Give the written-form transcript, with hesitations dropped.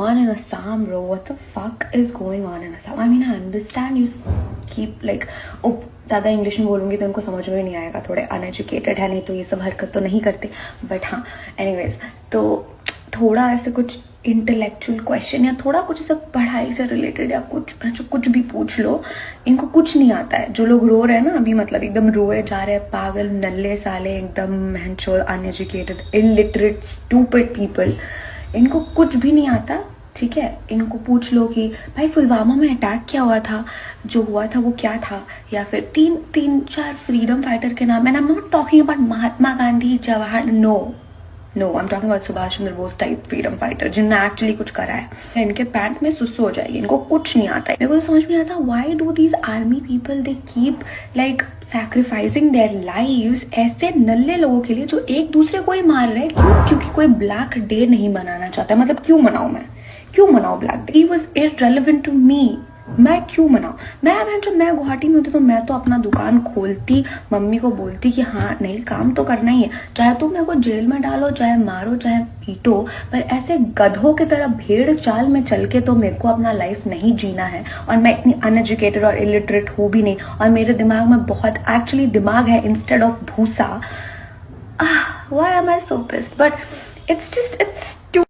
on in Assam, bro? What the fuck is going on in Assam? I mean, I understand you keep like, oh, ज़्यादा English में बोलूँगी तो उनको समझ में नहीं आएगा, थोड़े अनएजुकेटेड है, नहीं तो ये सब हरकत तो नहीं करते. बट हाँ, एनीवेज, तो थोड़ा ऐसे कुछ इंटेलेक्चुअल क्वेश्चन या थोड़ा कुछ सब पढ़ाई से रिलेटेड या कुछ भी पूछ लो. इनको कुछ नहीं आता है. जो लोग रो रहे हैं ना अभी, मतलब एकदम रोए जा रहे हैं, पागल नल्ले साले एकदम अनएजुकेटेड इलिटरेट स्टूपिड पीपल, इनको कुछ भी नहीं आता. ठीक है, इनको पूछ लो कि भाई पुलवामा में अटैक क्या हुआ था, जो हुआ था वो क्या था, या फिर तीन चार फ्रीडम फाइटर के नाम. And I am not talking about Mahatma Gandhi, Jawahar, no I am talking about Subhash Chandra Bose type freedom fighter जिनने एक्चुअली कुछ करा है. इनके पैंट में सुसु हो जाएगी, इनको कुछ नहीं आता है. मेरे को तो समझ में नहीं आता, why do these army people they keep like sacrificing their lives ऐसे नल्ले लोगों के लिए जो एक दूसरे को ही मार रहे हैं. क्यों? क्योंकि कोई ब्लैक डे नहीं मनाना चाहता. मतलब क्यों मनाऊं मैं, क्यों मनाऊं black day? He was irrelevant to me. मैं क्यों मनाऊं? मैं गुवाहाटी में होती तो मैं तो अपना दुकान खोलती, मम्मी को बोलती कि हाँ नहीं काम तो करना ही है, चाहे तुम मेरे को जेल में डालो, चाहे मारो, चाहे पीटो, पर ऐसे गधों की तरह भेड़ चाल में चल के तो मेरे को अपना लाइफ नहीं जीना है. और मैं इतनी अनएजुकेटेड और इलिटरेट हूँ भी नहीं, और मेरे दिमाग में बहुत एक्चुअली दिमाग है इंस्टेड ऑफ भूसा. Why am I so pissed? But it's